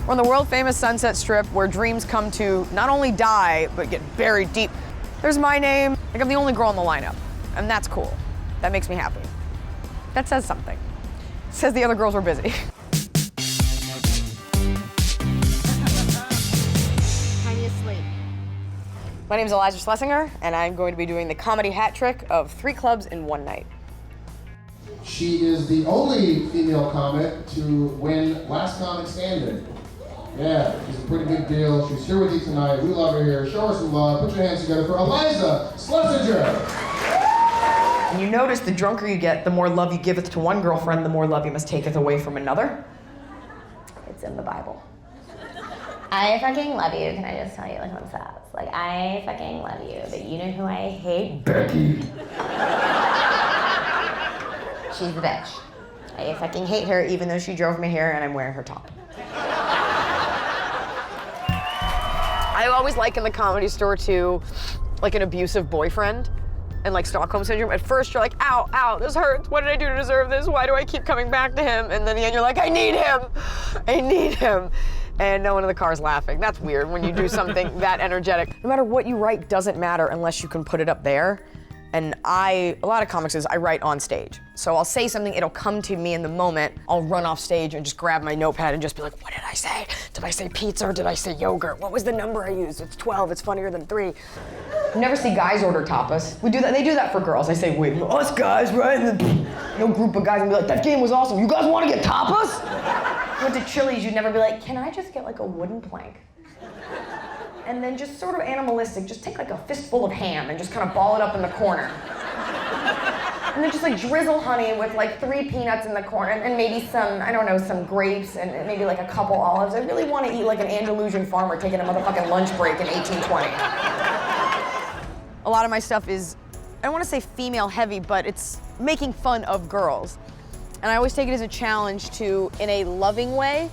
We're on the world-famous Sunset Strip where dreams come to not only die, but get buried deep. There's my name. Like, I'm the only girl in the lineup, and that's cool. That makes me happy. That says something. It says the other girls were busy. My name is Iliza Shlesinger, and I'm going to be doing the comedy hat trick of 3 clubs in one night. She is the only female comic to win Last Comic Standing. Yeah, she's a pretty big deal. She's here with you tonight. We love her here. Show her some love. Put your hands together for Iliza Shlesinger. And you notice the drunker you get, the more love you giveth to one girlfriend, the more love you must taketh away from another. It's in the Bible. I fucking love you, can I just tell you, like, what's up? Like, I fucking love you, but you know who I hate? Becky. She's the bitch. I fucking hate her, even though she drove me here and I'm wearing her top. I always like in the Comedy Store, too, like an abusive boyfriend and like Stockholm Syndrome. At first, you're like, ow, ow, this hurts. What did I do to deserve this? Why do I keep coming back to him? And then in the end, you're like, I need him. I need him. And no one in the car is laughing. That's weird when you do something that energetic. No matter what you write doesn't matter unless you can put it up there. And a lot of comics is I write on stage. So I'll say something, it'll come to me in the moment. I'll run off stage and just grab my notepad and just be like, what did I say? Did I say pizza or did I say yogurt? What was the number I used? It's 12, it's funnier than 3. You never see guys order tapas. We do that, they do that for girls. I say, wait, us guys, right? And then no group of guys and be like, that game was awesome. You guys want to get tapas? Went to Chili's, you'd never be like, can I just get like a wooden plank? And then just sort of animalistic, just take like a fistful of ham and just kind of ball it up in the corner. And then just like drizzle honey with like 3 peanuts in the corner and maybe some, I don't know, some grapes and maybe like a couple olives. I really want to eat like an Andalusian farmer taking a motherfucking lunch break in 1820. A lot of my stuff is, I don't want to say female heavy, but it's making fun of girls. And I always take it as a challenge to, in a loving way,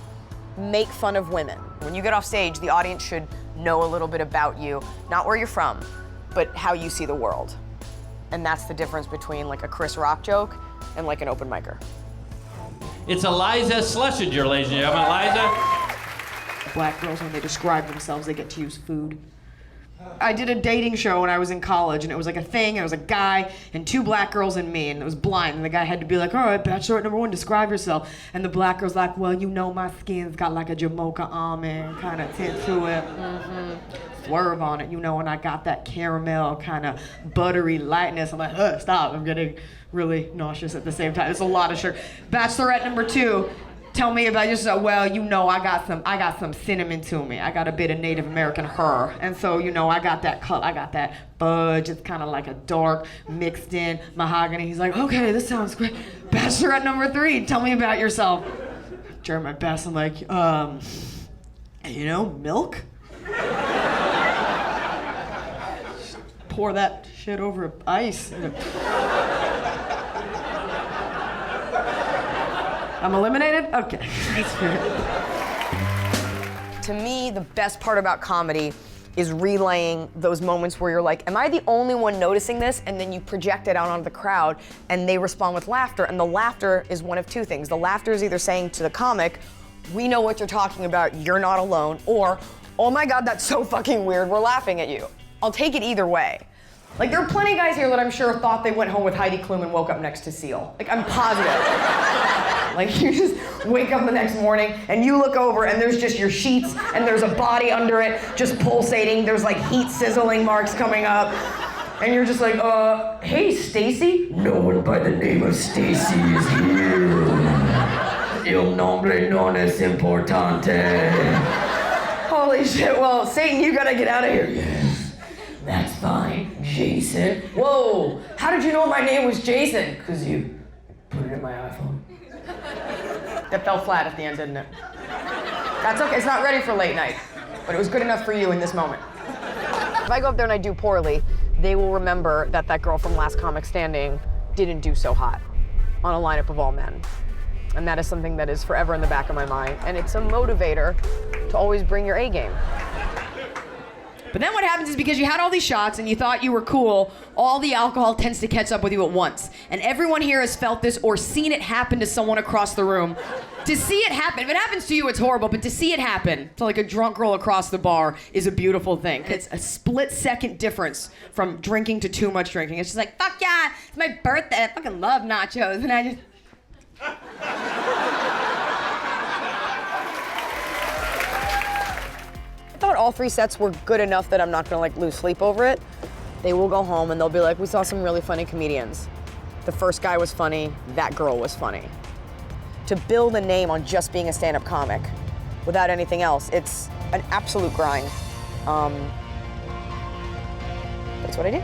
make fun of women. When you get off stage, the audience should know a little bit about you, not where you're from, but how you see the world. And that's the difference between like a Chris Rock joke and like an open micer. It's Iliza Shlesinger, ladies and gentlemen. Iliza. Black girls, when they describe themselves, they get to use food. I did a dating show when I was in college, and it was like a thing. It was a guy and 2 black girls and me, and it was blind. And the guy had to be like, all right, bachelorette number 1, describe yourself. And the black girl's like, well, you know my skin's got like a Jamocha almond kind of tint to it. Swerve on it, you know, and I got that caramel kind of buttery lightness. I'm like, stop, I'm getting really nauseous at the same time. There's a lot of sugar. Bachelorette number 2, tell me about yourself. Well, you know, I got some cinnamon to me. I got a bit of Native American her. And so, you know, I got that fudge. It's kind of like a dark, mixed in mahogany. He's like, okay, this sounds great. Bachelorette number 3, tell me about yourself. Try my best. I'm like, you know, milk? Pour that shit over ice. I'm eliminated? Okay. To me, the best part about comedy is relaying those moments where you're like, am I the only one noticing this? And then you project it out onto the crowd and they respond with laughter. And the laughter is one of 2 things. The laughter is either saying to the comic, we know what you're talking about, you're not alone, or, oh my God, that's so fucking weird, we're laughing at you. I'll take it either way. Like, there are plenty of guys here that I'm sure thought they went home with Heidi Klum and woke up next to Seal. Like, I'm positive. Like, you just wake up the next morning and you look over and there's just your sheets and there's a body under it just pulsating. There's like heat sizzling marks coming up. And you're just like, hey, Stacy? No one by the name of Stacy is here. Il nombre non es importante. Holy shit, well, Satan, you gotta get out of here. Yes, that's fine, Jason. Whoa, how did you know my name was Jason? Because you put it in my iPhone. That fell flat at the end, didn't it? That's okay, it's not ready for late night, but it was good enough for you in this moment. If I go up there and I do poorly, they will remember that that girl from Last Comic Standing didn't do so hot on a lineup of all men. And that is something that is forever in the back of my mind. And it's a motivator to always bring your A game. But then what happens is because you had all these shots and you thought you were cool, all the alcohol tends to catch up with you at once. And everyone here has felt this or seen it happen to someone across the room. To see it happen, if it happens to you, it's horrible, but to see it happen to like a drunk girl across the bar is a beautiful thing. It's a split-second difference from drinking to too much drinking. It's just like, fuck yeah, it's my birthday, I fucking love nachos, and I just... I thought all 3 sets were good enough that I'm not gonna like lose sleep over it. They will go home and they'll be like, we saw some really funny comedians. The first guy was funny, that girl was funny. To build a name on just being a stand-up comic without anything else, it's an absolute grind. That's what I do.